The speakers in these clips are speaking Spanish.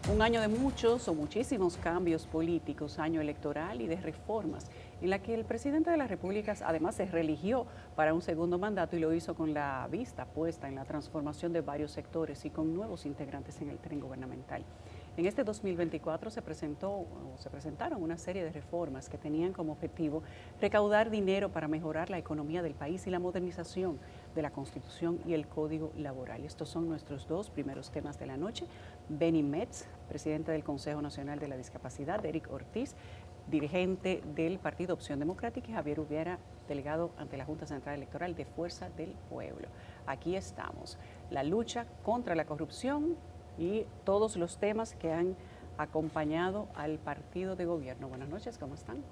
Un año de muchos o muchísimos cambios políticos, año electoral y de reformas, en la que el presidente de la República además se reeligió para un segundo mandato y lo hizo con la vista puesta en la transformación de varios sectores y con nuevos integrantes en el tren gubernamental. En este 2024 se presentaron una serie de reformas que tenían como objetivo recaudar dinero para mejorar la economía del país y la modernización de la Constitución y el Código Laboral. Estos son nuestros dos primeros temas de la noche. Benny Metz, presidente del Consejo Nacional de la Discapacidad, Eric Ortiz, dirigente del Partido Opción Democrática, y Javier Ubiera, delegado ante la Junta Central Electoral de Fuerza del Pueblo. Aquí estamos, la lucha contra la corrupción y todos los temas que han acompañado al partido de gobierno. Buenas noches, ¿cómo están?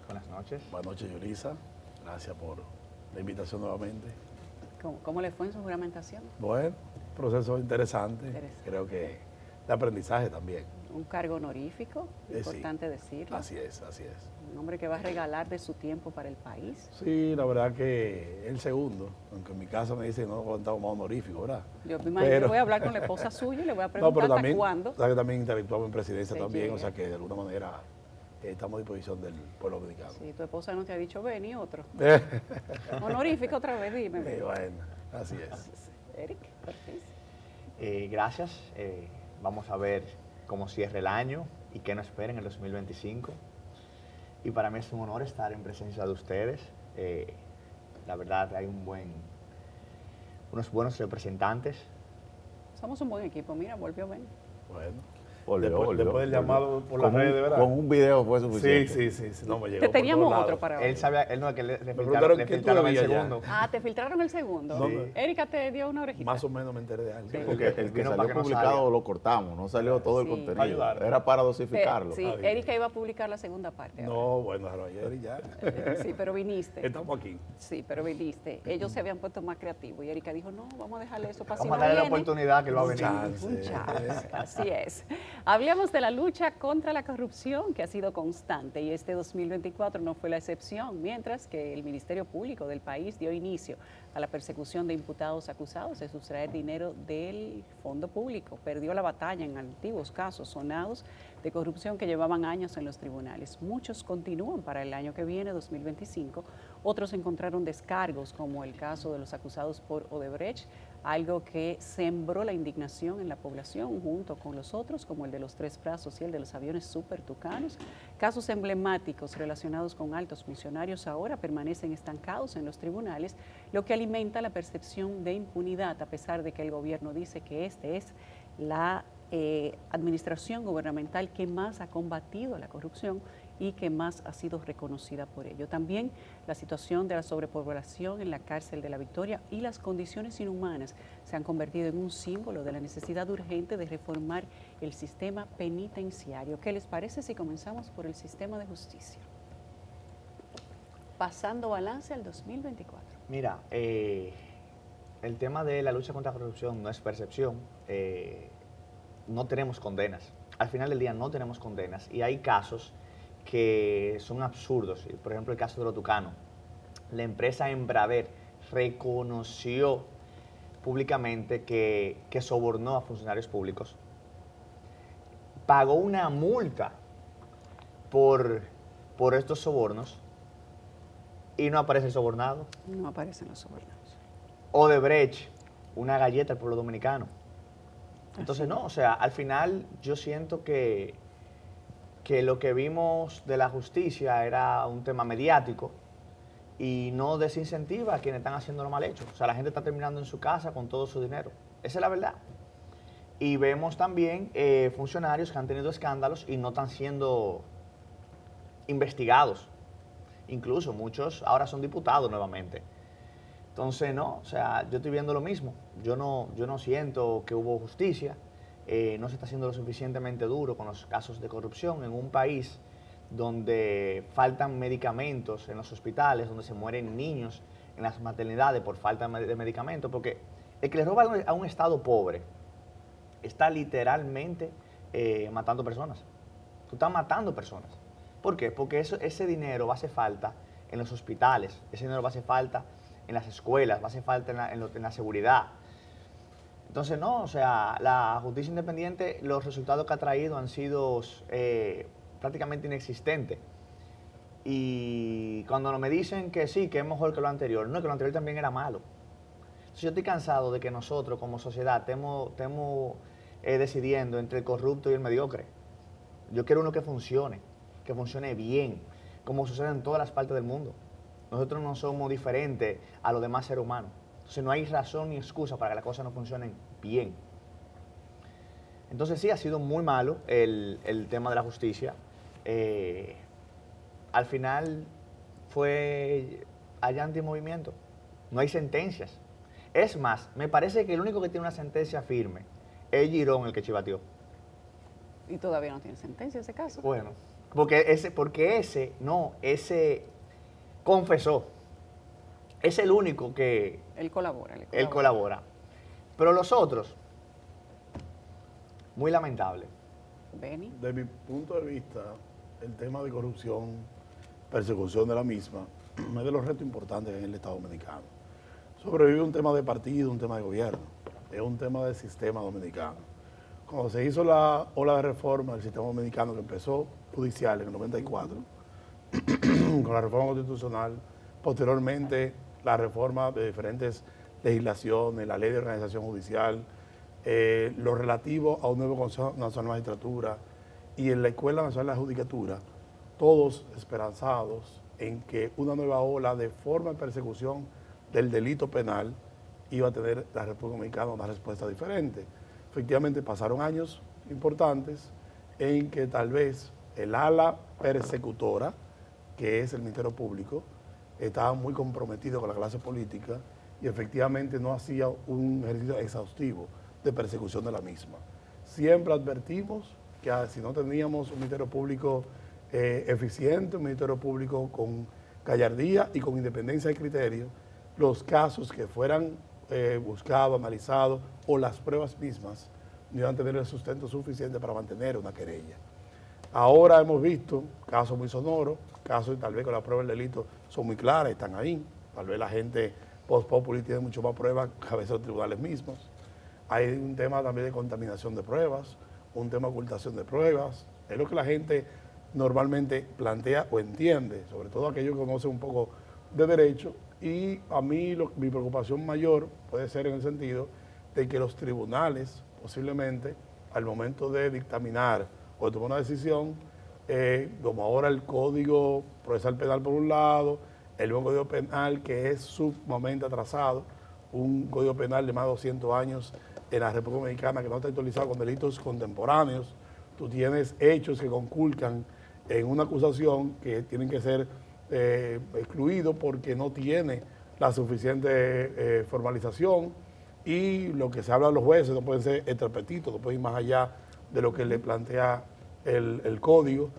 Buenas noches. Buenas noches, Yulisa. Gracias por la invitación nuevamente. ¿Cómo le fue en su juramentación? Bueno, proceso interesante. Creo que de aprendizaje también. Un cargo honorífico, importante decirlo. Así es, así es. Un hombre que va a regalar de su tiempo para el país. Sí, la verdad que el segundo, aunque en mi casa me dicen no contamos más honorífico, ¿verdad? Yo me imagino que voy a hablar con la esposa suya y le voy a preguntar hasta cuándo. Sabes que también interactuamos en presidencia también, o sea que de alguna manera estamos a disposición del pueblo dominicano. Sí, tu esposa no te ha dicho, ven y otro. Honorífico otra vez, dime. Bueno, así es. Eric Ortiz. Gracias. Vamos a ver cómo cierra el año y qué nos espera en el 2025. Y para mí es un honor estar en presencia de ustedes. La verdad, hay unos buenos representantes. Somos un buen equipo, mira, volvió Ben. Bueno. Después del llamado por las redes, ¿verdad? Con un video fue suficiente. Sí. No, me llegó Te teníamos otro lados. para hoy. Él sabía, él no, que le preguntaron filtraron el ya. segundo. Ah, te filtraron el segundo. Sí. Erika te dio una orejita. Más o menos me enteré de algo. Sí. Porque el que Vino para salió que no publicado salga. lo cortamos, no salió todo el Sí. contenido. Ayudar. Era para dosificarlo. Sí, bien. Erika iba a publicar la segunda parte. No, bueno, déjalo ayer y ya. Sí, pero viniste. Estamos aquí. Sí, pero viniste. Ellos se habían puesto más creativos y Erika dijo, no, vamos a dejarle eso para si Vamos no a darle la viene. oportunidad que lo va a Un venir. chance. Un chance, así es. Hablemos de la lucha contra la corrupción que ha sido constante y este 2024 no fue la excepción, mientras que el Ministerio Público del país dio inicio a la persecución de imputados acusados de sustraer dinero del fondo público. Perdió la batalla en antiguos casos sonados de corrupción que llevaban años en los tribunales. Muchos continúan para el año que viene, 2025. Otros encontraron descargos, como el caso de los acusados por Odebrecht, algo que sembró la indignación en la población junto con los otros, como el de los Tres Brazos y el de los aviones Super Tucanos. Casos emblemáticos relacionados con altos funcionarios ahora permanecen estancados en los tribunales, lo que alimenta la percepción de impunidad, a pesar de que el gobierno dice que este es la administración gubernamental que más ha combatido la corrupción y que más ha sido reconocida por ello. También la situación de la sobrepoblación en la cárcel de La Victoria y las condiciones inhumanas se han convertido en un símbolo de la necesidad urgente de reformar el sistema penitenciario. ¿Qué les parece si comenzamos por el sistema de justicia? Pasando balance al 2024. Mira, el tema de la lucha contra la corrupción no es percepción. No tenemos condenas. Al final del día no tenemos condenas y hay casos que son absurdos. Por ejemplo, el caso de los Tucanos. La empresa Embraer reconoció públicamente que sobornó a funcionarios públicos. Pagó una multa por estos sobornos y no aparece el sobornado. No aparecen los sobornados. Odebrecht, una galleta al pueblo dominicano. Entonces, no, o sea, al final yo siento que lo que vimos de la justicia era un tema mediático y no desincentiva a quienes están haciendo lo mal hecho. O sea, la gente está terminando en su casa con todo su dinero. Esa es la verdad. Y vemos también funcionarios que han tenido escándalos y no están siendo investigados. Incluso muchos ahora son diputados nuevamente. Entonces, no, o sea, yo estoy viendo lo mismo. Yo no siento que hubo justicia. No se está haciendo lo suficientemente duro con los casos de corrupción en un país donde faltan medicamentos en los hospitales, donde se mueren niños en las maternidades por falta de medicamentos, porque el que le roba a un Estado pobre está literalmente matando personas. Tú estás matando personas. ¿Por qué? Porque ese dinero va a hacer falta en los hospitales, ese dinero va a hacer falta en las escuelas, va a hacer falta en la seguridad. Entonces, no, o sea, la justicia independiente, los resultados que ha traído han sido prácticamente inexistentes. Y cuando me dicen que sí, que es mejor que lo anterior, no, que lo anterior también era malo. Entonces, yo estoy cansado de que nosotros como sociedad estemos decidiendo entre el corrupto y el mediocre. Yo quiero uno que funcione bien, como sucede en todas las partes del mundo. Nosotros no somos diferentes a los demás seres humanos. Entonces no hay razón ni excusa para que las cosas no funcionen bien. Entonces sí, ha sido muy malo el tema de la justicia. Al final fue allá antimovimiento. No hay sentencias. Es más, me parece que el único que tiene una sentencia firme es Girón, el que chivateó. Y todavía no tiene sentencia ese caso. Bueno, porque ese confesó. Es el único que... Él colabora. Él colabora. Pero los otros, muy lamentable. Beni. De mi punto de vista, el tema de corrupción, persecución de la misma, es de los retos importantes en el Estado dominicano. Sobrevive un tema de partido, un tema de gobierno, es un tema del sistema dominicano. Cuando se hizo la ola de reforma del sistema dominicano que empezó judicial en el 94, con la reforma constitucional, posteriormente la reforma de diferentes legislaciones, la ley de organización judicial, lo relativo a un nuevo Consejo Nacional de Magistratura y en la Escuela Nacional de la Judicatura, todos esperanzados en que una nueva ola de forma de persecución del delito penal iba a tener la República Dominicana una respuesta diferente. Efectivamente pasaron años importantes en que tal vez el ala persecutora, que es el Ministerio Público, estaba muy comprometido con la clase política y efectivamente no hacía un ejercicio exhaustivo de persecución de la misma. Siempre advertimos que si no teníamos un Ministerio Público eficiente, un Ministerio Público con gallardía y con independencia de criterio, los casos que fueran buscados, analizados o las pruebas mismas no iban a tener el sustento suficiente para mantener una querella. Ahora hemos visto casos muy sonoros, casos tal vez con las pruebas del delito son muy claras, están ahí. Tal vez la gente post-populi tiene mucho más pruebas que a veces los tribunales mismos. Hay un tema también de contaminación de pruebas, un tema de ocultación de pruebas. Es lo que la gente normalmente plantea o entiende, sobre todo aquellos que conocen un poco de derecho. Y a mí mi preocupación mayor puede ser en el sentido de que los tribunales posiblemente al momento de dictaminar o de tomar una decisión, como ahora el Código Procesal Penal por un lado, el nuevo Código Penal que es sumamente atrasado, un Código Penal de más de 200 años en la República Dominicana que no está actualizado con delitos contemporáneos. Tú tienes hechos que conculcan en una acusación que tienen que ser excluidos porque no tiene la suficiente formalización, y lo que se habla de los jueces no pueden ser extrapetitos, no pueden ir más allá de lo que le plantea el código.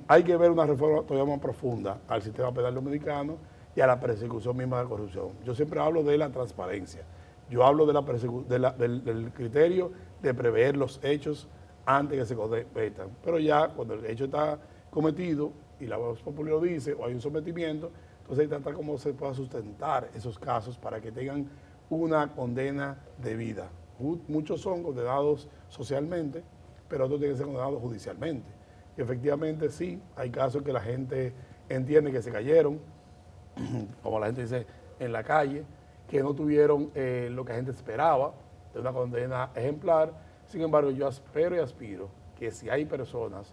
Hay que ver una reforma todavía más profunda al sistema penal dominicano y a la persecución misma de la corrupción. Yo siempre hablo de la transparencia, yo hablo del criterio de prever los hechos antes que se cometan, pero ya cuando el hecho está cometido y la voz popular lo dice o hay un sometimiento, entonces hay que tratar cómo se pueda sustentar esos casos para que tengan una condena debida. Muchos son condenados socialmente, pero otros tienen que ser condenados judicialmente. Y efectivamente sí, hay casos que la gente entiende que se cayeron, como la gente dice en la calle, que no tuvieron lo que la gente esperaba de una condena ejemplar. Sin embargo, yo espero y aspiro que si hay personas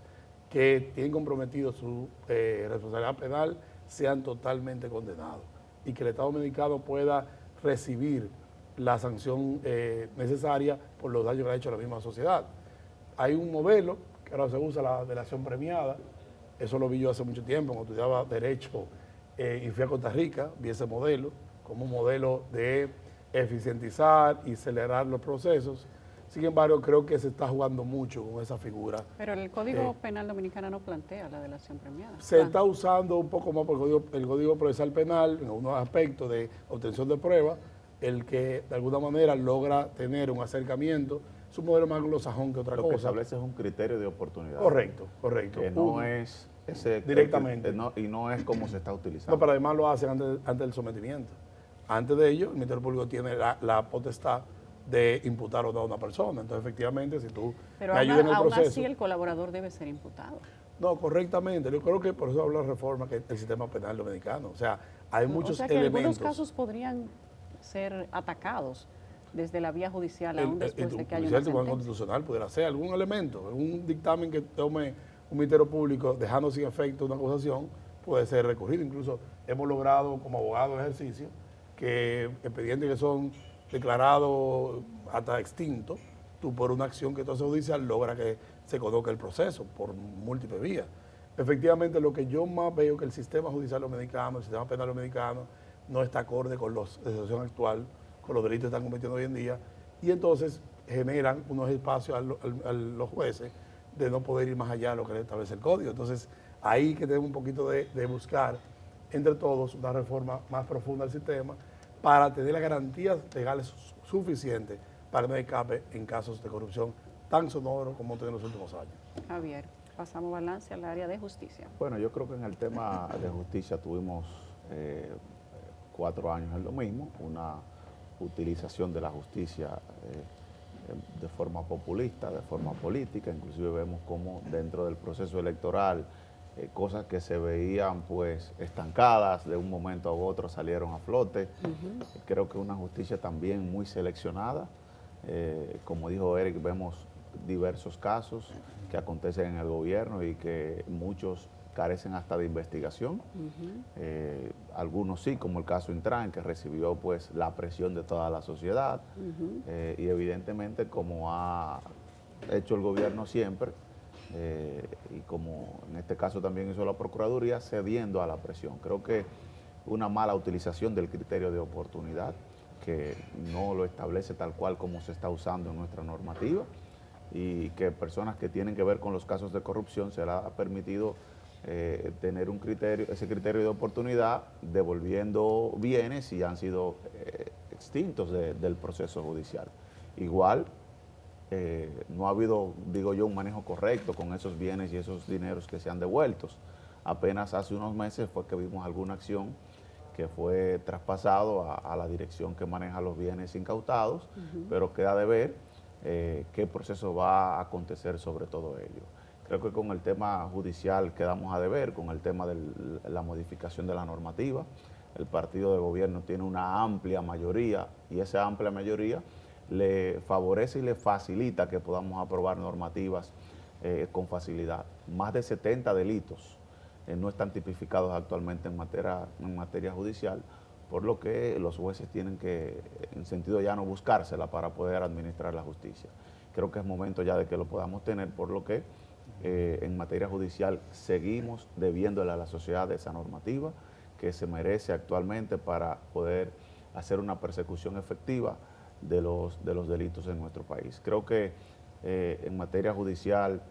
que tienen comprometido su responsabilidad penal, sean totalmente condenados y que el Estado dominicano pueda recibir la sanción necesaria por los daños que ha hecho a la misma sociedad. Hay un modelo que ahora se usa, la delación premiada. Eso lo vi yo hace mucho tiempo, cuando estudiaba Derecho y fui a Costa Rica, vi ese modelo como un modelo de eficientizar y acelerar los procesos. Sin embargo, creo que se está jugando mucho con esa figura. Pero el Código Penal Dominicano no plantea la delación premiada. Se está usando un poco más por el Código Procesal Penal en algunos aspectos de obtención de pruebas, el que de alguna manera logra tener un acercamiento. Es un modelo más anglosajón que otra cosa. Lo que establece es un criterio de oportunidad. Correcto. Que no es ese directamente. Y no es como se está utilizando. No, pero además lo hacen antes del sometimiento. Antes de ello, el Ministerio Público tiene la potestad de imputar o no a una persona. Entonces, efectivamente, si tú Pero me ayudas en el aún proceso... así el colaborador debe ser imputado. No, correctamente. Yo creo que por eso habla la reforma que el sistema penal dominicano. O sea, hay muchos O sea que elementos. algunos casos podrían ser atacados desde la vía judicial aún después de que haya una El Tribunal sentencia. Constitucional pudiera ser algún elemento, un dictamen que tome un Ministerio Público dejando sin efecto una acusación, puede ser recurrido. Incluso hemos logrado como abogado de ejercicio que expedientes que son declarados hasta extintos, tú por una acción que tú haces judicial logra que se conozca el proceso por múltiples vías. Efectivamente, lo que yo más veo que el sistema judicial dominicano, el sistema penal dominicano, no está acorde con la situación actual, con los delitos que están cometiendo hoy en día, y entonces generan unos espacios a los jueces de no poder ir más allá de lo que le establece el código. Entonces, ahí que tenemos un poquito de buscar entre todos una reforma más profunda del sistema para tener las garantías legales suficientes para no escape en casos de corrupción tan sonoros como hemos tenido en los últimos años. Javier, pasamos balance al área de justicia. Bueno, yo creo que en el tema de justicia tuvimos 4 años en lo mismo, una utilización de la justicia de forma populista, de forma política, inclusive vemos cómo dentro del proceso electoral cosas que se veían pues estancadas de un momento a otro salieron a flote. Creo que una justicia también muy seleccionada, como dijo Eric, vemos diversos casos que acontecen en el gobierno y que muchos carecen hasta de investigación. Algunos sí, como el caso Intran, que recibió pues la presión de toda la sociedad y evidentemente como ha hecho el gobierno siempre y como en este caso también hizo la Procuraduría, cediendo a la presión. Creo que una mala utilización del criterio de oportunidad, que no lo establece tal cual como se está usando en nuestra normativa, y que personas que tienen que ver con los casos de corrupción se les ha permitido tener un criterio, ese criterio de oportunidad, devolviendo bienes y han sido extintos del proceso judicial. Igual, no ha habido, digo yo, un manejo correcto con esos bienes y esos dineros que se han devueltos. Apenas hace unos meses fue que vimos alguna acción que fue traspasado a la dirección que maneja los bienes incautados, pero queda de ver qué proceso va a acontecer sobre todo ello. Creo que con el tema judicial quedamos a deber, con el tema de la modificación de la normativa. El partido de gobierno tiene una amplia mayoría y esa amplia mayoría le favorece y le facilita que podamos aprobar normativas con facilidad. Más de 70 delitos no están tipificados actualmente en materia judicial, por lo que los jueces tienen que, en sentido llano, buscársela para poder administrar la justicia. Creo que es momento ya de que lo podamos tener, por lo que en materia judicial seguimos debiéndole a la sociedad esa normativa que se merece actualmente para poder hacer una persecución efectiva de los delitos en nuestro país. Creo que en materia judicial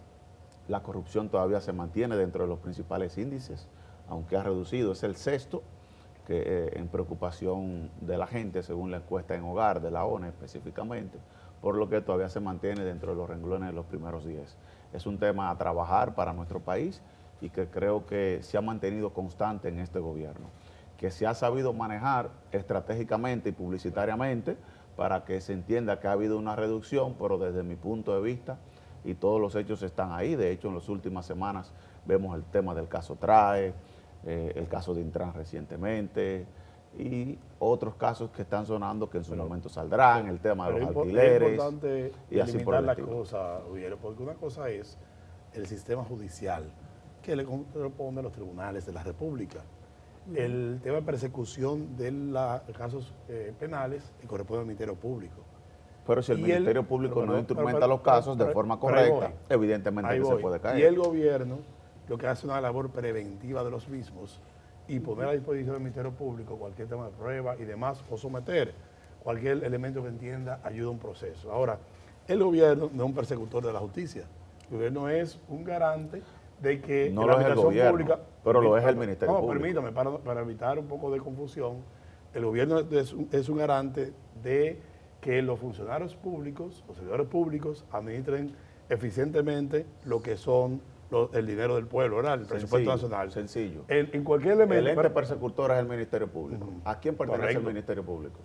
la corrupción todavía se mantiene dentro de los principales índices, aunque ha reducido, es el sexto que en preocupación de la gente, según la encuesta en hogar de la ONU específicamente, por lo que todavía se mantiene dentro de los renglones de los primeros 10. Es un tema a trabajar para nuestro país y que creo que se ha mantenido constante en este gobierno, que se ha sabido manejar estratégicamente y publicitariamente para que se entienda que ha habido una reducción, pero desde mi punto de vista, y todos los hechos están ahí. De hecho, en las últimas semanas vemos el tema del caso TRAE, el caso de Intran recientemente y otros casos que están sonando que en su momento saldrán, el tema de los alquileres. Es importante y así por el las estilo. cosas, porque una cosa es el sistema judicial que le corresponde a los tribunales de la República. El tema de persecución de los casos penales le corresponde al Ministerio Público. Pero si el Ministerio Público no instrumenta los casos de forma correcta, evidentemente que se puede caer. Y el gobierno lo que hace una labor preventiva de los mismos y poner a disposición del Ministerio Público cualquier tema de prueba y demás, o someter cualquier elemento que entienda ayuda a un proceso. Ahora, el gobierno no es un persecutor de la justicia. El gobierno es un garante de que no la lo es el administración gobierno, pública... pero lo es el Ministerio Público. Permítame, para evitar un poco de confusión, el gobierno es un garante de que los funcionarios públicos, los servidores públicos, administren eficientemente lo que son el dinero del pueblo, ¿verdad? El presupuesto nacional. Sencillo. En cualquier elemento... El ente persecutor es el Ministerio Público. ¿A quién pertenece Correcto. el Ministerio Público?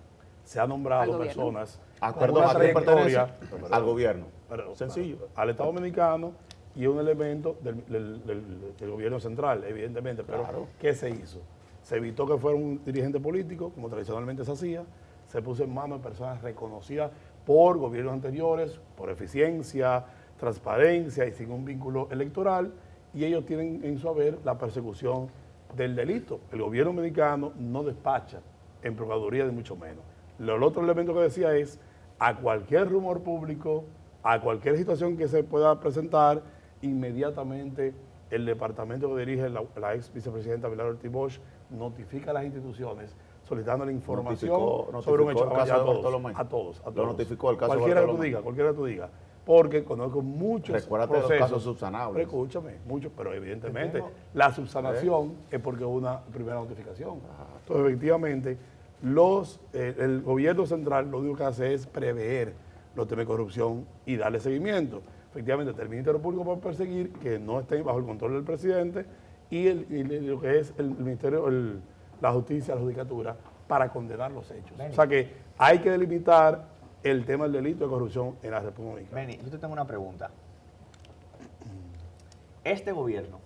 se ha nombrado Al gobierno. personas ¿A con quién una trayectoria pertenece? Al gobierno. sencillo, al Estado Dominicano y un elemento del gobierno central, evidentemente. Pero, Claro. ¿qué se hizo? Se evitó que fuera un dirigente político, como tradicionalmente se hacía, se puso en manos de personas reconocidas por gobiernos anteriores, por eficiencia, transparencia y sin un vínculo electoral, y ellos tienen en su haber la persecución del delito. El gobierno dominicano no despacha en procuraduría de mucho menos. El otro elemento que decía es, a cualquier rumor público, a cualquier situación que se pueda presentar, inmediatamente el departamento que dirige la ex vicepresidenta Pilar Ortiz Bosch notifica a las instituciones solicitando la información sobre un hecho. El caso de Bartolomé. A todos. Lo notificó el caso de cualquiera Bartolomé. Cualquiera que tú digas. Porque conozco muchos Recuérdate de los procesos. casos subsanables. Escúchame, muchos, pero evidentemente la subsanación es porque hubo una primera notificación. Entonces, efectivamente, el gobierno central lo único que hace es prever los temas de corrupción y darle seguimiento. Efectivamente, el Ministerio Público puede perseguir que no estén bajo el control del presidente y lo que es el Ministerio, la Justicia, la Judicatura, para condenar los hechos. Benny. O sea que hay que delimitar el tema del delito de corrupción en la República Dominicana. Benny, yo te tengo una pregunta. Este gobierno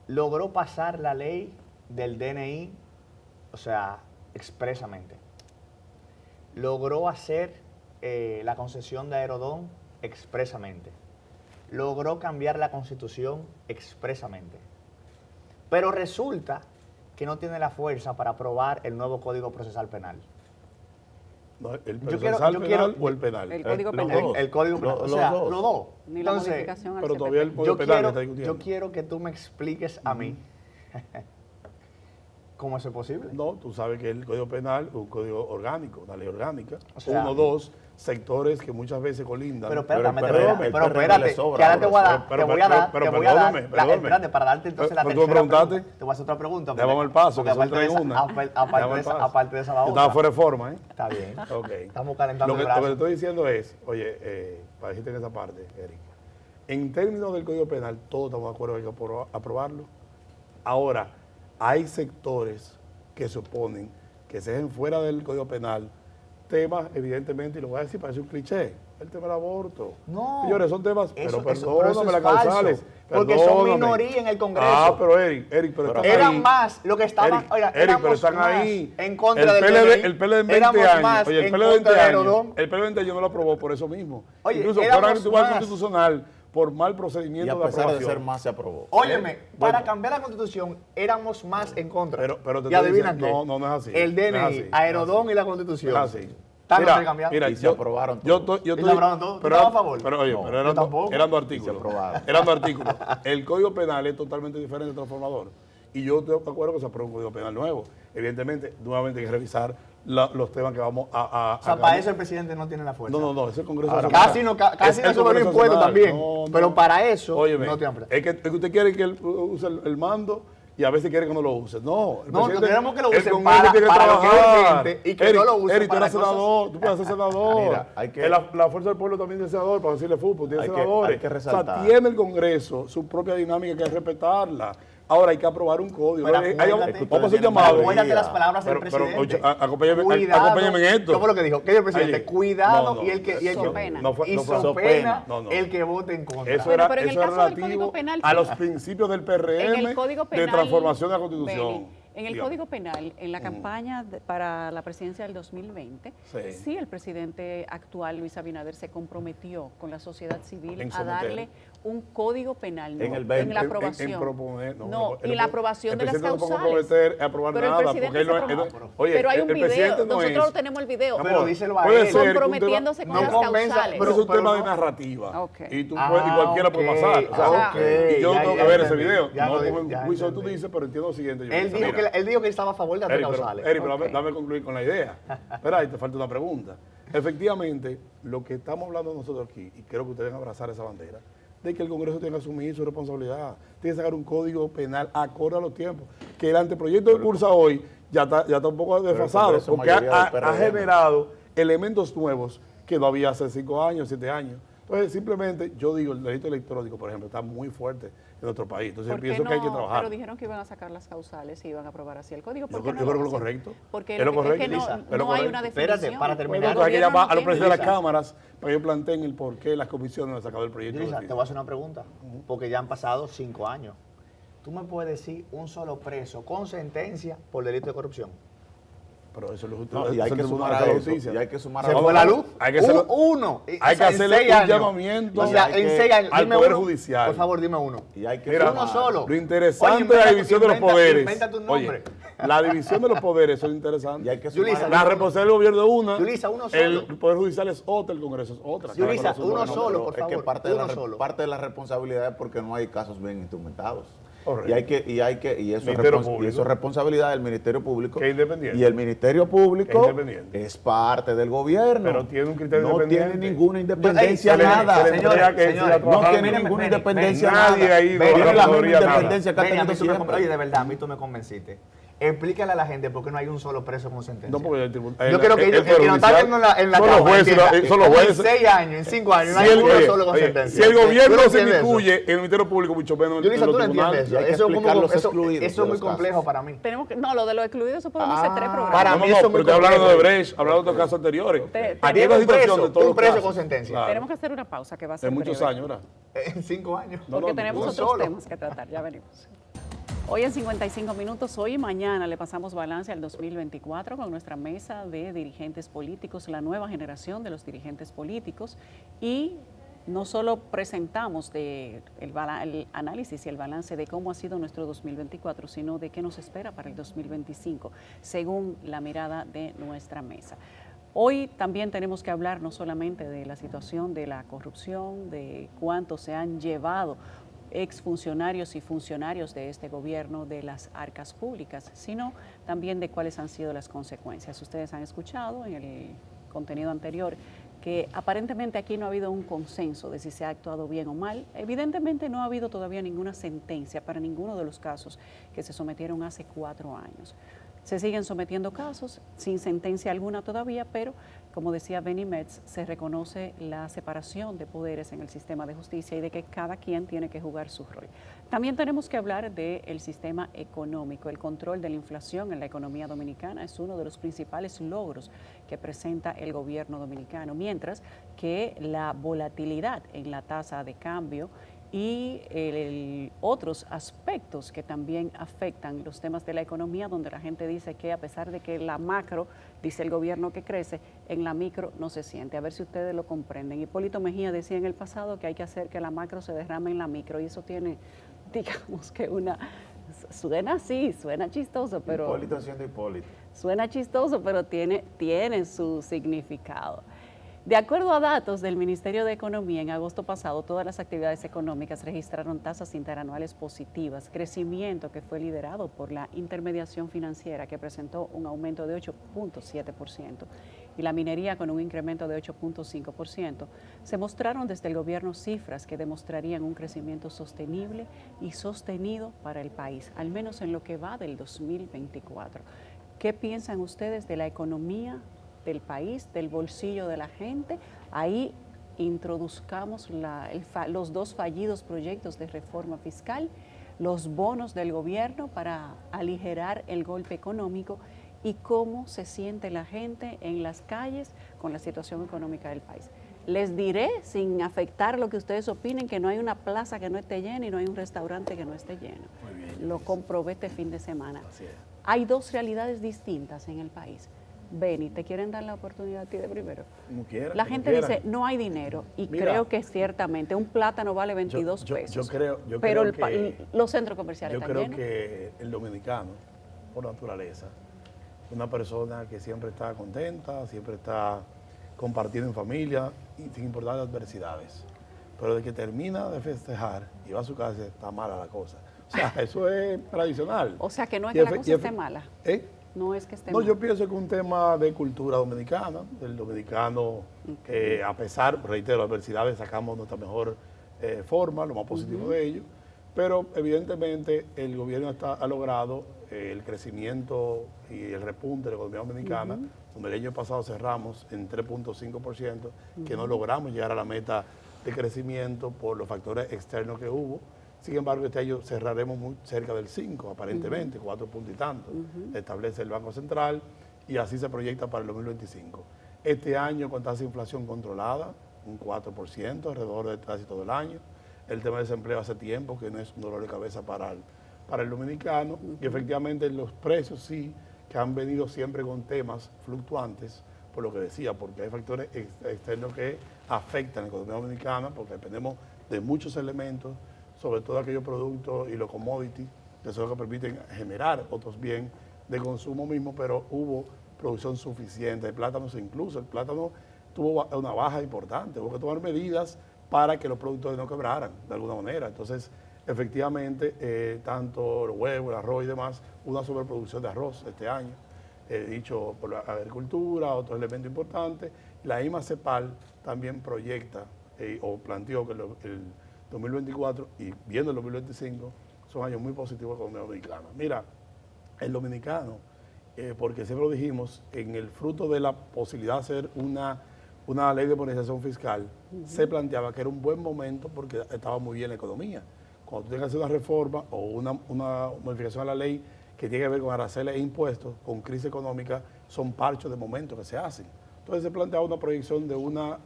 logró pasar la ley del DNI, o sea, expresamente. Logró hacer la concesión de Aerodón expresamente. Logró cambiar la Constitución expresamente. Pero resulta que no tiene la fuerza para aprobar el nuevo Código Procesal Penal. No, ¿el Yo procesal quiero- penal o el penal? El Código Los Penal. dos. El Código Penal, o sea, los dos. Ni la Entonces, modificación al pero CPP. todavía el Código yo Penal quiero, está discutiendo. yo quiero que tú me expliques a mí cómo eso es posible. No, tú sabes que el Código Penal es un código orgánico, una ley orgánica. O sea, uno, dos sectores que muchas veces colindan. Pero espérate, el espérate, PRM pero le espérate, sobra, que ahora te voy a dar, pero- te voy a dar, pero te voy a dar, perdóname. espérate, para darte entonces la Pero tú me tercera preguntaste. pregunta. Te voy a hacer otra pregunta. Le vamos el paso, que porque son tres en una. aparte de esa, la Yo estaba otra. fuera de forma, ¿eh? Está bien. Ok. Estamos calentando Lo que el te brazo. estoy diciendo es, oye, para decirte en esa parte, Eric, en términos del Código Penal, todos estamos de acuerdo en que hay que aprobarlo. Ahora, hay sectores que se oponen que se dejen fuera del Código Penal temas, evidentemente, y lo voy a decir, parece un cliché, el tema del aborto. No. Señores, son temas, Eso- pero eso- pero eso perdóname es las falso, causales. porque son perdóname. minoría en el Congreso. Ah, pero Eric, pero están Eran ahí. más lo que estaban, Eric, oiga, Eric, pero éramos están más ahí. en contra del PLD, DNI, el PLD en 20 éramos años. más Oye, el en PLD en 20 contra de años. Aerodón. El PLD en 20 años no lo aprobó por eso mismo. Oye, Incluso éramos fuera del Tribunal más. Constitucional por mal Y procedimiento a de pesar de aprobación. ser más, se aprobó. Óyeme, para bueno. cambiar la Constitución éramos más en contra. Pero te y estoy adivina diciendo, qué. no es así. El No es DNI, así, no es Aerodón así. y la Constitución. Es así. Están Mira, intercambiados. mira, Y se aprobaron Yo todos. estoy, yo ¿Y se estoy, aprobaron todos? ¿Tú pero, estabas a favor? pero oye, No, pero yo eran, tampoco. eran dos Y se artículos. aprobaron. Eran dos artículos. El Código Penal es totalmente diferente del transformador. Y yo estoy de acuerdo que se apruebe un Código Penal nuevo. Evidentemente, nuevamente hay que revisar los temas que vamos a O sea, para eso el presidente no tiene la fuerza. No, ese Congreso Ahora, Nacional. Casi no, casi Es no el sube los Congreso impuestos Nacional. también. No, Pero no. para eso Óyeme, no tiene fuerza. es que usted quiere que él use el mando y a veces quiere que no lo use. No, el No, presidente- no queremos que lo el use Congreso para- tiene que para lo que es trabajar. urgente y que no lo use Eric, tú para eres senador, tú puedes ser senador. Mira, hay que- La Fuerza del Pueblo también es senador, para decirle fútbol, tiene Hay que- senadores. hay que O resaltar. sea, tiene el Congreso su propia dinámica, que hay que respetarla. Ahora hay que aprobar un código. Pero Hay- acuérdate- vamos a hacer Ustedes llamado. tienen Acuérdate las palabras del Pero, presidente. acompáñame en esto. ¿Cómo fue lo que dijo? ¿Qué dijo el presidente? Oye, Cuidado no, y el que So pena. No fue, y no fue- so so pena pena. No, no. el que vote en contra. Eso Bueno, era, pero en el eso era caso del relativo Código Penal, a los fíjate. principios del En PRM el Código de Penal, transformación de la Constitución. Beni, en el Dígame. Código Penal, en la campaña para la presidencia del 2020, Sí. sí el presidente actual, Luis Abinader, se comprometió con la sociedad civil En a someter. darle un Código Penal En nuevo, el 20, en la En aprobación. proponer, y la aprobación de las El presidente no puede causales. comprometer a aprobar Pero el nada, presidente porque él no se él no- comprometió. oye, Pero hay un el presidente video, no nosotros es- tenemos el video. Pero díselo a Puede él. ser que un tema- Comprometiéndose con no las convenza, causales. Pero es un Pero tema no. de narrativa. Ok. Y, tú Ah, puedes- y cualquiera puede ok. pasar. O sea, Ah, ok. y yo Ya, tengo ya que ver ese entendí. video. Ya No lo- como ya en juicio tú entendí. dices, pero entiendo lo siguiente. Él dijo, Mira, él dijo que estaba a favor de las Eric, pero, causales. Eric, pero Ok. dame concluir con la idea. Espera, ahí te falta una pregunta. Efectivamente, lo que estamos hablando nosotros aquí, y creo que ustedes deben abrazar esa bandera, de que el Congreso tiene que asumir su responsabilidad. Tiene que sacar un código penal acorde a los tiempos. Que el anteproyecto que cursa hoy ya está un poco el desfasado, Congreso, porque mayoría del ha PRM. generado elementos nuevos que no había hace 5 años, 7 años. Entonces, simplemente, yo digo, el delito electrónico, por ejemplo, está muy fuerte en nuestro país. Entonces, pienso que hay que trabajar. Pero dijeron que iban a sacar las causales y iban a aprobar así el código. Yo creo que es lo correcto. Porque es lo correcto, es que Lisa, no hay una definición. Espérate, para terminar. Entonces, hay que llamar a los presidentes de las cámaras para que planteen el por qué las comisiones no han sacado el proyecto. Lisa, te voy a hacer una pregunta, porque ya han pasado 5 años. ¿Tú me puedes decir un solo preso con sentencia por delito de corrupción? Pero eso es lo justo. No, y hay que sumar a eso. Y hay que sumar a ¿Se eso. fue la luz? Hay que hacerlo- uno. Hay que hacerle un llamamiento O sea, en 6 años. al dime Poder uno. Judicial. Por favor, dime uno. Y hay que Mira, uno solo. Lo interesante Oye, de la división de los poderes. Inventa tu nombre. Oye, la división de los poderes es interesante. Y hay que Yulisa, sumar La responsabilidad del gobierno es una. Yulisa, uno El solo. Poder Judicial es otra, el Congreso es otra. Yulisa, Cada cual uno asume. solo, por Es que favor, parte de, uno solo. parte de la responsabilidad es porque no hay casos bien instrumentados. Correcto. Y eso Ministerio es Público. responsabilidad del Ministerio Público. Que es independiente. Y el Ministerio Público Es independiente. es parte del gobierno. Pero tiene un criterio no independiente. tiene ninguna independencia, Ey, se le- nada. se le entrega que siga no trabajando. tiene ninguna Ven, independencia, ven, nadie nada. ahí de Tiene la la misma Procuraduría, nada. independencia que ha Ven, a tenido mí tú me siempre. oye, de verdad, a mí tú me convenciste. Explícale a la gente por qué no hay un solo preso con sentencia. No, porque el tribunal. Yo quiero que ellos, el que nos está viendo en la son los cámara, jueces, entienda, son los en jueces. 6 años, en 5 años, no Si hay el, uno oye, solo con oye, sentencia. si el gobierno ¿Tú se entiendes eso? incluye en el Ministerio Público, mucho menos en Yulisa, los tú no entiendes tribunales. eso. hay que Eso explicar los eso excluidos es de muy los complejo casos. para mí. Tenemos que, no, lo de los excluidos, eso podemos hacer 3 programas. para No, mí no, eso es pero muy estoy hablando de complejo. Brecht, hablando de otros casos anteriores. Te- Aquí hay un una situación preso, de todos un los preso casos. con sentencia. Claro. Tenemos que hacer una pausa que va a ser En muchos breve, años, ¿verdad? En 5 años. No, porque no, tenemos no otros solo. temas que tratar, ya venimos. Hoy en 55 minutos, hoy y mañana le pasamos balance al 2024 con nuestra mesa de dirigentes políticos, la nueva generación de los dirigentes políticos, y no solo presentamos el análisis y el balance de cómo ha sido nuestro 2024, sino de qué nos espera para el 2025, según la mirada de nuestra mesa. Hoy también tenemos que hablar no solamente de la situación de la corrupción, de cuánto se han llevado exfuncionarios y funcionarios de este gobierno de las arcas públicas, sino también de cuáles han sido las consecuencias. Ustedes han escuchado en el contenido anterior que aparentemente aquí no ha habido un consenso de si se ha actuado bien o mal. Evidentemente no ha habido todavía ninguna sentencia para ninguno de los casos que se sometieron hace 4 años. Se siguen sometiendo casos sin sentencia alguna todavía, pero como decía Benny Metz, se reconoce la separación de poderes en el sistema de justicia y de que cada quien tiene que jugar su rol. También tenemos que hablar del sistema económico. El control de la inflación en la economía dominicana es uno de los principales logros que presenta el gobierno dominicano, mientras que la volatilidad en la tasa de cambio y otros aspectos que también afectan los temas de la economía, donde la gente dice que a pesar de que la macro, dice el gobierno que crece, en la micro no se siente. A ver si ustedes lo comprenden. Hipólito Mejía decía en el pasado que hay que hacer que la macro se derrame en la micro, y eso tiene, digamos que suena así, suena chistoso, pero... Hipólito siendo Hipólito. Suena chistoso, pero tiene su significado. De acuerdo a datos del Ministerio de Economía, en agosto pasado todas las actividades económicas registraron tasas interanuales positivas, crecimiento que fue liderado por la intermediación financiera, que presentó un aumento de 8.7%, y la minería con un incremento de 8.5%. Se mostraron desde el gobierno cifras que demostrarían un crecimiento sostenible y sostenido para el país, al menos en lo que va del 2024. ¿Qué piensan ustedes de la economía del país, del bolsillo de la gente? Ahí introduzcamos los 2 fallidos proyectos de reforma fiscal, los bonos del gobierno para aligerar el golpe económico y cómo se siente la gente en las calles con la situación económica del país. Les diré, sin afectar lo que ustedes opinen, que no hay una plaza que no esté llena y no hay un restaurante que no esté lleno. Muy bien, lo comprobé este fin de semana. Así es. Hay 2 realidades distintas en el país. Beni, ¿te quieren dar la oportunidad a ti de primero? Como quieran, La como gente quieran. dice, no hay dinero, y Mira, creo que ciertamente un plátano vale 22 pesos. Yo creo pero que, los centros comerciales yo están creo llenos. que el dominicano, por naturaleza, una persona que siempre está contenta, siempre está compartiendo en familia, y sin importar las adversidades. Pero de que termina de festejar y va a su casa, está mala la cosa. O sea, eso es tradicional. O sea, que no es Y que la efe- cosa y esté efe- mala. ¿Eh? No es que esté No, mala. yo pienso que es un tema de cultura dominicana, del dominicano, que a pesar, reitero, de adversidades, sacamos nuestra mejor forma, lo más positivo de ello, pero evidentemente el gobierno ha logrado el crecimiento y el repunte de la economía dominicana, donde el año pasado cerramos en 3.5%, que no logramos llegar a la meta de crecimiento por los factores externos que hubo. Sin embargo, este año cerraremos muy cerca del 5, aparentemente, 4 puntos y tanto, establece el Banco Central, y así se proyecta para el 2025. Este año con tasa de inflación controlada, un 4%, alrededor de casi todo el año. El tema del desempleo hace tiempo que no es un dolor de cabeza para el dominicano, y efectivamente los precios sí, que han venido siempre con temas fluctuantes, por lo que decía, porque hay factores externos que afectan a la economía dominicana, porque dependemos de muchos elementos, sobre todo aquellos productos y los commodities, que son los que permiten generar otros bienes de consumo mismo, pero hubo producción suficiente de plátanos, incluso el plátano tuvo una baja importante, hubo que tomar medidas para que los productores no quebraran de alguna manera. Entonces, efectivamente, tanto los huevos, el arroz y demás, una sobreproducción de arroz este año, dicho por la agricultura, otro elemento importante. La IMA CEPAL también proyecta o planteó que el 2024 y viendo el 2025 son años muy positivos con la economía dominicana. Mira, el dominicano, porque siempre lo dijimos, en el fruto de la posibilidad de hacer una ley de modernización fiscal, se planteaba que era un buen momento porque estaba muy bien la economía. Cuando tú tengas que hacer una reforma o una modificación a la ley que tiene que ver con aranceles e impuestos, con crisis económica, son parchos de momento que se hacen. Entonces se planteaba una proyección de una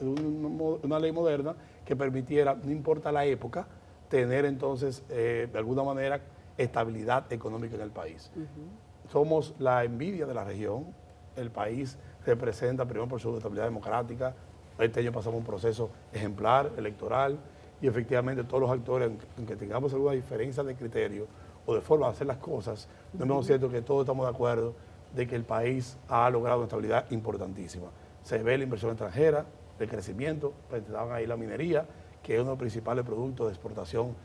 ley moderna que permitiera, no importa la época, tener entonces, de alguna manera, estabilidad económica en el país. Somos la envidia de la región. El país representa, primero por su estabilidad democrática. Este año pasamos un proceso ejemplar, electoral, y efectivamente todos los actores, aunque tengamos alguna diferencia de criterio o de forma de hacer las cosas, no es menos cierto que todos estamos de acuerdo de que el país ha logrado una estabilidad importantísima. Se ve la inversión extranjera, el crecimiento, presentaban ahí la minería, que es uno de los principales productos de exportación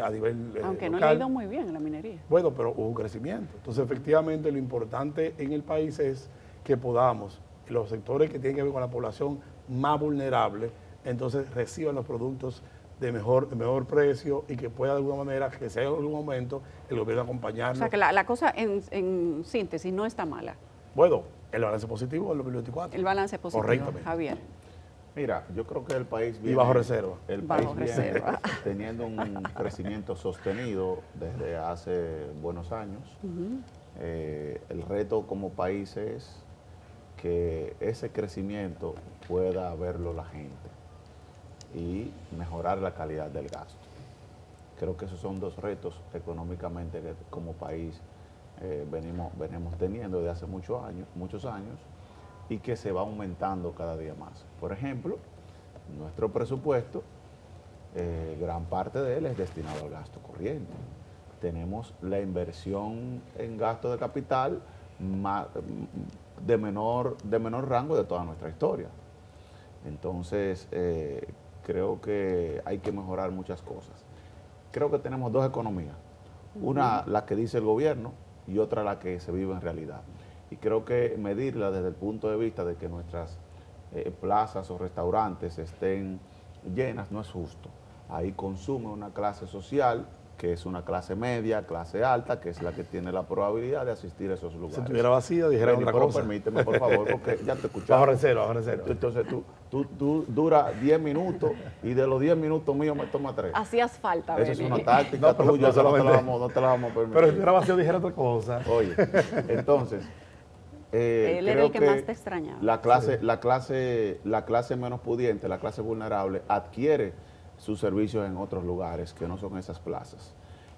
a nivel Aunque local. no le ha ido muy bien en la minería. Bueno, pero hubo un crecimiento. Entonces, efectivamente, lo importante en el país es que podamos, los sectores que tienen que ver con la población más vulnerable, entonces reciban los productos de mejor precio y que pueda de alguna manera, que sea en algún momento, el gobierno acompañarnos. O sea que la cosa en síntesis no está mala. Bueno, el balance positivo del 2024. El balance positivo, Correctamente. Javier. Mira, yo creo que el país viene... Y bajo reserva. El Bajo país viene reserva. teniendo un crecimiento sostenido desde hace buenos años. El reto como país es que ese crecimiento pueda verlo la gente y mejorar la calidad del gasto. Creo que esos son dos retos económicamente que como país venimos teniendo desde hace muchos años y que se va aumentando cada día más. Por ejemplo, nuestro presupuesto, gran parte de él es destinado al gasto corriente. Tenemos la inversión en gasto de capital de menor rango de toda nuestra historia. Entonces, creo que hay que mejorar muchas cosas. Creo que tenemos dos economías. Una, la que dice el gobierno, y otra, la que se vive en realidad. Y creo que medirla desde el punto de vista de que nuestras plazas o restaurantes estén llenas no es justo. Ahí consume una clase social que es una clase media, clase alta, que es la que tiene la probabilidad de asistir a esos lugares. Si estuviera vacía, dijera otra cosa. Permíteme, por favor, porque ya te escuchaba. Bajo reserva, bajo reserva. Entonces tú duras 10 minutos y de los 10 minutos míos me toma 3. Hacías falta, Esa es Beni. una táctica No, pero tuya, no esa no te la solamente- vamos a permitir. Pero si estuviera vacío, dijera otra cosa. Oye, entonces, Él era creo el que más te extrañaba. la clase menos pudiente, la clase vulnerable, adquiere sus servicios en otros lugares que no son esas plazas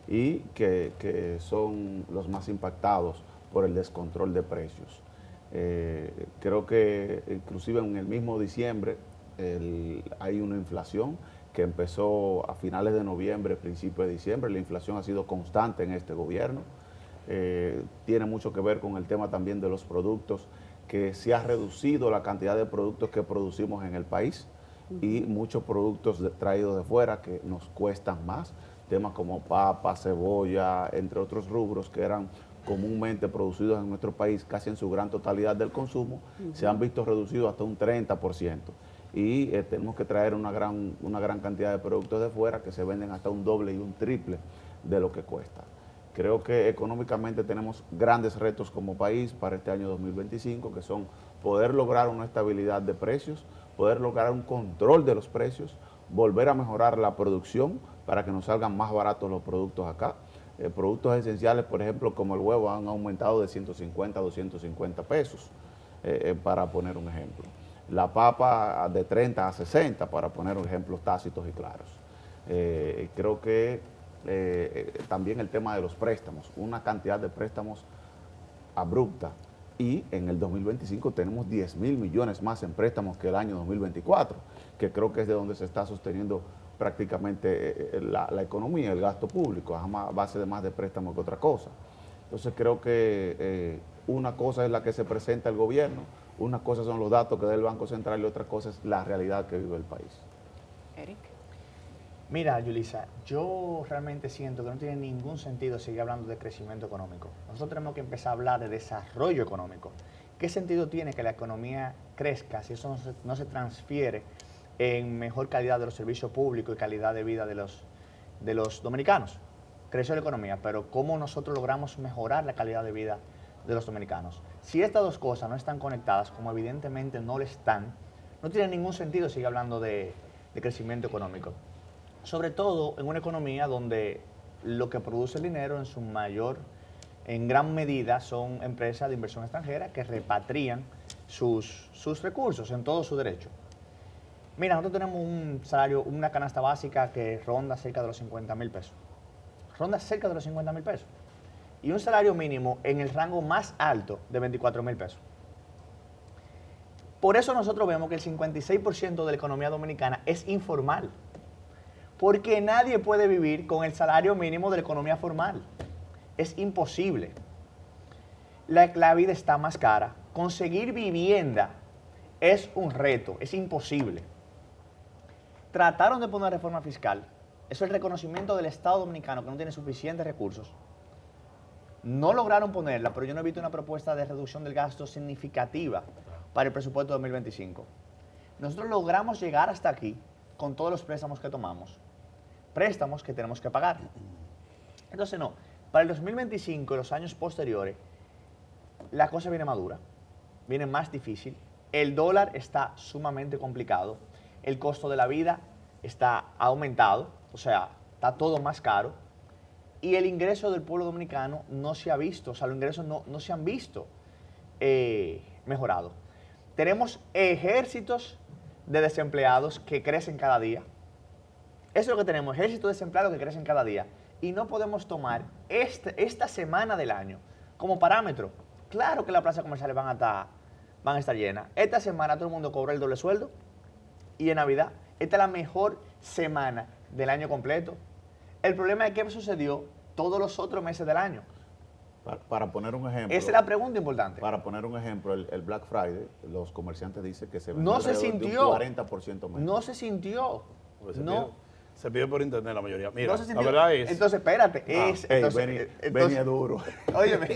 y que son los más impactados por el descontrol de precios. Creo que inclusive en el mismo diciembre hay una inflación que empezó a finales de noviembre, principios de diciembre. La inflación ha sido constante en este gobierno. Tiene mucho que ver con el tema también de los productos, que se ha reducido la cantidad de productos que producimos en el país y muchos productos traídos de fuera que nos cuestan más, temas como papa, cebolla, entre otros rubros que eran comúnmente producidos en nuestro país casi en su gran totalidad del consumo, se han visto reducidos hasta un 30%. Y tenemos que traer una gran cantidad de productos de fuera que se venden hasta un doble y un triple de lo que cuesta. Creo que económicamente tenemos grandes retos como país para este año 2025, que son poder lograr una estabilidad de precios, poder lograr un control de los precios, volver a mejorar la producción para que nos salgan más baratos los productos acá. Productos esenciales, por ejemplo, como el huevo, han aumentado de 150 a 250 pesos, para poner un ejemplo. La papa de 30 a 60, para poner ejemplos tácitos y claros. Creo que también el tema de los préstamos, una cantidad de préstamos abrupta, y en el 2025 tenemos 10.000 millones más en préstamos que el año 2024, que creo que es de donde se está sosteniendo prácticamente la economía, el gasto público, a base de más de préstamos que otra cosa. Entonces creo que una cosa es la que se presenta el gobierno, una cosa son los datos que da el Banco Central y otra cosa es la realidad que vive el país. Eric. Mira, Yulisa, yo realmente siento que no tiene ningún sentido seguir hablando de crecimiento económico. Nosotros tenemos que empezar a hablar de desarrollo económico. ¿Qué sentido tiene que la economía crezca si eso no se transfiere en mejor calidad de los servicios públicos y calidad de vida de los dominicanos? Creció la economía, pero ¿cómo nosotros logramos mejorar la calidad de vida de los dominicanos? Si estas dos cosas no están conectadas, como evidentemente no lo están, no tiene ningún sentido seguir hablando de crecimiento económico. Sobre todo en una economía donde lo que produce el dinero en gran medida son empresas de inversión extranjera que repatrian sus recursos en todo su derecho. Mira, nosotros tenemos un salario, una canasta básica que ronda cerca de los 50.000 pesos. Ronda cerca de los 50.000 pesos. Y un salario mínimo en el rango más alto de 24.000 pesos. Por eso nosotros vemos que el 56% de la economía dominicana es informal. Porque nadie puede vivir con el salario mínimo de la economía formal. Es imposible. La vida está más cara. Conseguir vivienda es un reto, es imposible. Trataron de poner una reforma fiscal. Eso es el reconocimiento del Estado dominicano que no tiene suficientes recursos. No lograron ponerla, pero yo no he visto una propuesta de reducción del gasto significativa para el presupuesto de 2025. Nosotros logramos llegar hasta aquí con todos los préstamos que tomamos. Préstamos que tenemos que pagar. Entonces no, para el 2025 y los años posteriores, la cosa viene madura, viene más difícil, el dólar está sumamente complicado, el costo de la vida está aumentado, o sea, está todo más caro, y el ingreso del pueblo dominicano no se ha visto, o sea, los ingresos no se han visto mejorados. Tenemos ejércitos de desempleados que crecen cada día. Eso es lo que tenemos, ejércitos de desempleados que crecen cada día. Y no podemos tomar esta semana del año como parámetro. Claro que las plazas comerciales van a estar llenas. Esta semana todo el mundo cobra el doble sueldo. Y en Navidad, esta es la mejor semana del año completo. El problema es qué sucedió todos los otros meses del año. Para poner un ejemplo. Esa es la pregunta importante. Para poner un ejemplo, el Black Friday, los comerciantes dicen que se no se sintió. De un 40% menos. No se sintió. Se pidió por internet la mayoría. Mira, no la verdad es... Entonces, espérate. Benny es duro. Óyeme.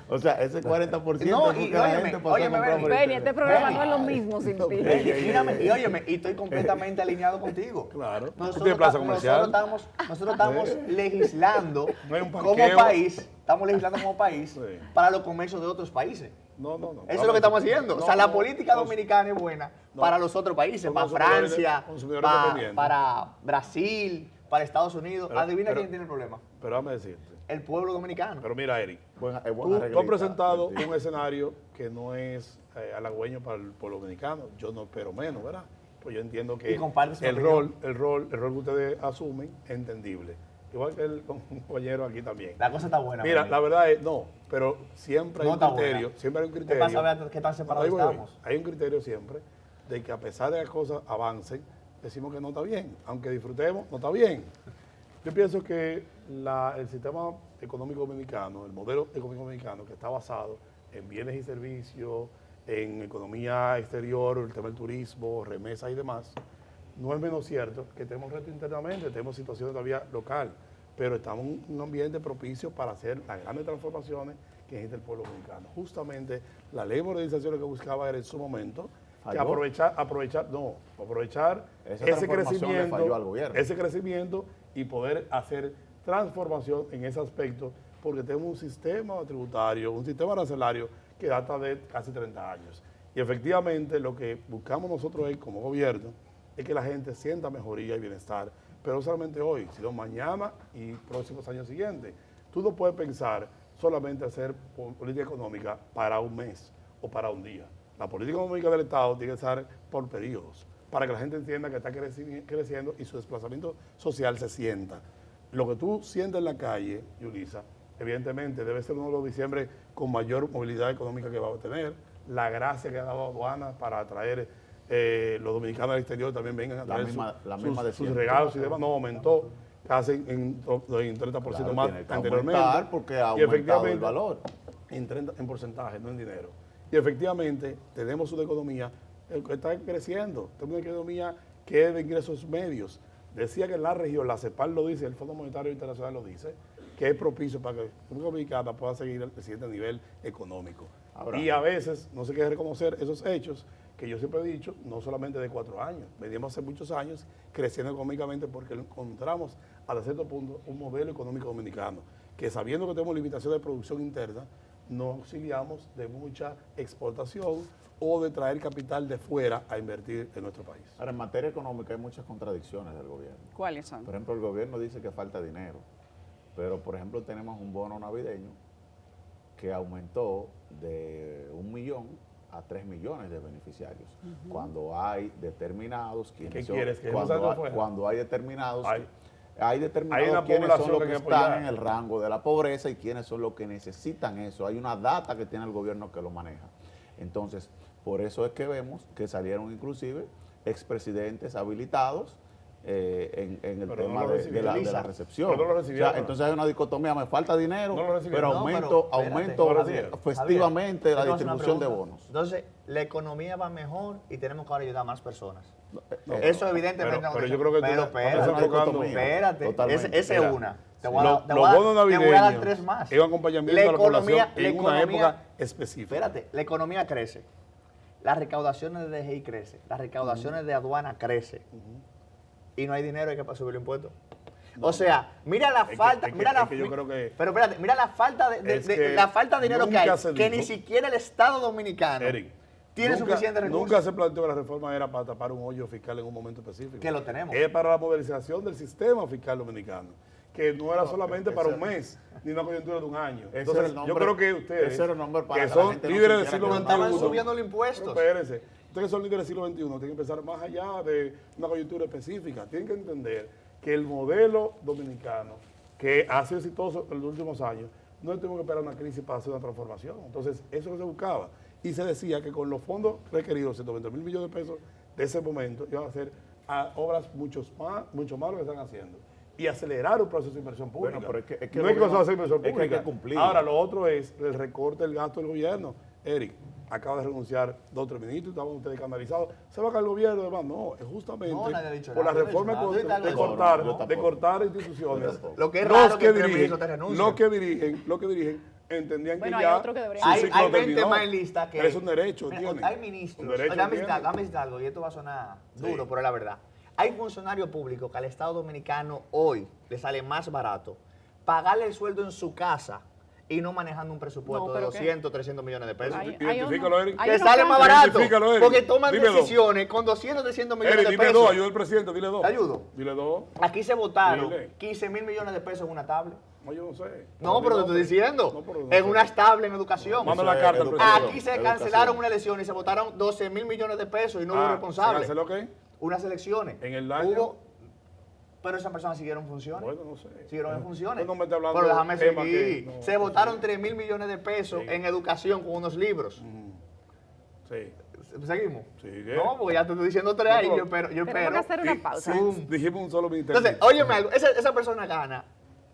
O sea, ese 40% No, es y porque la gente pasó a comprar por Benny, internet. este programa no es lo mismo sin ti. Mírame, y óyeme, y estoy completamente alineado contigo. Claro. Nosotros estamos legislando No hay un como parqueo. país, estamos legislando como país Sí. para los comercios de otros países. No. Eso es lo que estamos haciendo. O sea, la política dominicana es buena para los otros países, Son para consumidores Francia, consumidores independientes. para Brasil, para Estados Unidos. Adivina pero- quién tiene el problema. Pero déjame decirte. El pueblo dominicano. Pero mira, Eric, Buen tú arreglista. has presentado un escenario que no es halagüeño para el pueblo dominicano. Yo no espero menos, ¿verdad? Pues yo entiendo que Y compartes mi el opinión. rol que ustedes asumen es entendible. Igual que el compañero aquí también. La cosa está buena. Mira, Benny. la verdad es, no, pero siempre hay No un está criterio, buena. siempre hay un ¿Qué criterio. pasa? Vea qué tan separados Ahí voy. estamos. Hay un criterio siempre de que a pesar de que las cosas avancen, decimos que no está bien. Aunque disfrutemos, no está bien. Yo pienso que el sistema económico dominicano, el modelo económico dominicano que está basado en bienes y servicios, en economía exterior, el tema del turismo, remesas y demás, no es menos cierto que tenemos retos internamente, tenemos situaciones todavía local, pero estamos en un ambiente propicio para hacer las grandes transformaciones que necesita el pueblo dominicano. Justamente la ley de modernización lo que buscaba era en su momento que Falló. aprovechar Esa ese transformación le falló al gobierno. ese crecimiento y poder hacer transformación en ese aspecto, porque tenemos un sistema tributario, un sistema arancelario que data de casi 30 años. Y efectivamente lo que buscamos nosotros es, como gobierno, es que la gente sienta mejoría y bienestar, pero no solamente hoy, sino mañana y próximos años siguientes. Tú no puedes pensar solamente hacer política económica para un mes o para un día. La política económica del Estado tiene que ser por periodos, para que la gente entienda que está creciendo y su desplazamiento social se sienta. Lo que tú sientes en la calle, Yulisa, evidentemente debe ser uno de los diciembre con mayor movilidad económica que va a tener. La gracia que ha dado aduana para atraer los dominicanos al exterior también vengan a traer sus regalos y demás. No, aumentó casi en 30% más tiene que anteriormente. aumentar porque ha aumentado el valor. En porcentaje, no en dinero. Y efectivamente tenemos una economía que está creciendo, tenemos una economía que es de ingresos medios. Decía que la región, la CEPAL lo dice, el Fondo Monetario Internacional lo dice, que es propicio para que la República Dominicana pueda seguir el siguiente nivel económico. Ahora, y a veces no se quiere reconocer esos hechos que yo siempre he dicho, no solamente de 4 años, veníamos hace muchos años creciendo económicamente porque encontramos hasta cierto punto un modelo económico dominicano, que sabiendo que tenemos limitaciones de producción interna, nos auxiliamos de mucha exportación o de traer capital de fuera a invertir en nuestro país. Ahora, en materia económica hay muchas contradicciones del gobierno. ¿Cuáles son? Por ejemplo, el gobierno dice que falta dinero, pero por ejemplo tenemos un bono navideño que aumentó de 1 millón a 3 millones de beneficiarios. Cuando hay determinados ¿Qué quieres? ¿Que cuando hay determinados hay determinados una quiénes son población los que que hay que apoyar. están en el rango de la pobreza y quiénes son los que necesitan eso. Hay una data que tiene el gobierno que lo maneja. Entonces, por eso es que vemos que salieron inclusive expresidentes habilitados en el Pero tema no de la recepción. Pero no lo recibieron. O sea, entonces hay una dicotomía, me falta dinero, No lo recibieron. pero No, aumento No lo recibieron. festivamente la Javier, te voy a hacer una distribución de pregunta. bonos. Entonces, la economía va mejor y tenemos que ahora ayudar a más personas. No, Eso evidentemente pero yo creo que pero tú espérate, estás enfocando. espérate, Totalmente. esa es Mira, una. Te Los voy a dar bonos te voy a dar navideños 3 más. es un acompañamiento a la población en una época específica. Espérate, la economía crece, las recaudaciones de DGI crecen, las recaudaciones de aduana crecen y no hay dinero, hay que subir el impuesto. O sea, mira la falta, yo creo que pero espérate, mira la falta la falta de dinero que hay, nunca se que dijo. ni siquiera el Estado dominicano Eric, tiene nunca- suficientes recursos. Nunca se planteó que la reforma era para tapar un hoyo fiscal en un momento específico. Que lo tenemos. Es para la modernización del sistema fiscal dominicano, que no era solamente para un mes, ni una coyuntura de un año. Ese Entonces, era el nombre- yo creo que ustedes, ese era el nombre para que que la son gente no líderes del sintiera siglo que No XXI, estaban subiendo los impuestos. pero espérense, ustedes que son líderes del siglo XXI, tienen que pensar más allá de una coyuntura específica. Tienen que entender que el modelo dominicano, que ha sido exitoso en los últimos años, no tuvimos que esperar una crisis para hacer una transformación. Entonces, eso que se buscaba. Y se decía que con los fondos requeridos, 120 mil millones de pesos de ese momento, iban a hacer obras mucho más lo que están haciendo. Y acelerar un proceso de inversión pública. Bueno, pero es que no el es que no se va a gobierno- hacer inversión es que hay pública. que cumplir. Ahora, lo otro es el recorte del gasto del gobierno. Eric, acaba de renunciar 2 o 3 ministros, estaban ustedes escandalizados. Se va a caer el gobierno, además. No, es justamente No, nadie ha dicho por la nada, reforma yo no he dicho nada. de Yo cortar, tampoco. de cortar instituciones. Yo tampoco. Lo que es Los raro que que tres ministros te dirigen, renuncien. los que dirigen entendían Bueno, que hay ya otro que debería- su Hay ciclo 20 terminó. más en lista que... Pero es un derecho, Mira, tienen. hay ministros. Un derecho Déjame tienen. decirte algo, y esto va a sonar Sí. duro, pero es la verdad. Hay funcionarios públicos que al Estado Dominicano hoy le sale más barato pagarle el sueldo en su casa y no manejando un presupuesto No, de pero ¿qué? 200, 300 millones de pesos. Hay- Identifícalo, Eric. hay Que unos sale más casos- barato. Identifícalo, Eric. Porque toman Dime dos. decisiones con 200, 300 millones Eric, de dime pesos. dos, ayuda al presidente, dile dos. ¿Te ayudo? Dile dos. Aquí se votaron Dile. 15 mil millones de pesos en una tablet. No, yo no sé. No, pero te estoy diciendo. No, pero no en sé. unas tablets en educación. Manda la Eso es carta al educación. presidente. Aquí se Educación. cancelaron una elección y se votaron 12 mil millones de pesos y no hubo responsables. ¿Se canceló qué? Unas elecciones. En el año. Pero esas personas siguieron funciones. Bueno, no sé. Siguieron en funciones. Tú no me estás hablando pero déjame de temas seguir. que no- Se votaron 3 mil millones de pesos Sí. en educación con unos libros. Sí. ¿Seguimos? Sigue. No, porque ya te estoy diciendo 3 ahí. No, Yo espero. Tenemos que hacer una pausa. Dijimos un solo ministerio. Entonces, óyeme algo. Esa persona gana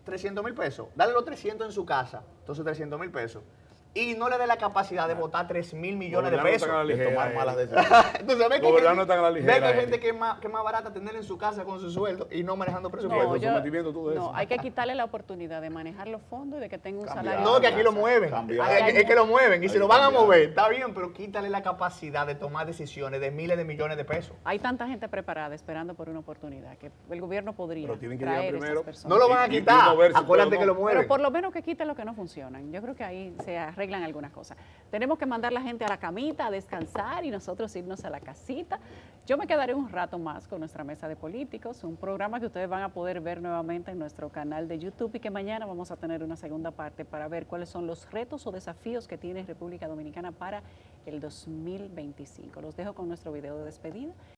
300 mil pesos. Dale los 300 en su casa. Entonces, 300 mil pesos. Y no le dé la capacidad de votar 3 mil millones de Gobernar no pesos. tan a la De ligera, tomar malas Eric. decisiones. Entonces, ve que, Gobernar no está a la ligera, ve que hay Eric. gente que es más barata tener en su casa con su sueldo y no manejando presupuesto. Pues, sometimiento tú de eso. no, hay que quitarle la oportunidad de manejar los fondos y de que tenga un Cambiar. salario. No, que aquí lo mueven. Cambiar. Es que lo mueven. Y Hay si lo que van a cambiar. mover, está bien, pero quítale la capacidad de tomar decisiones de miles de millones de pesos. Hay tanta gente preparada esperando por una oportunidad que el gobierno podría Pero tienen que llegar traer primero. esas personas. No lo van a Y quitar. no ver si Acuérdate puedo, que lo no. mueven. Pero por lo menos que quiten lo que no funcionan. Yo creo que ahí se arregla arreglan algunas cosas. Tenemos que mandar a la gente a la camita a descansar y nosotros irnos a la casita. Yo me quedaré un rato más con nuestra mesa de políticos, un programa que ustedes van a poder ver nuevamente en nuestro canal de YouTube y que mañana vamos a tener una segunda parte para ver cuáles son los retos o desafíos que tiene República Dominicana para el 2025. Los dejo con nuestro video de despedida.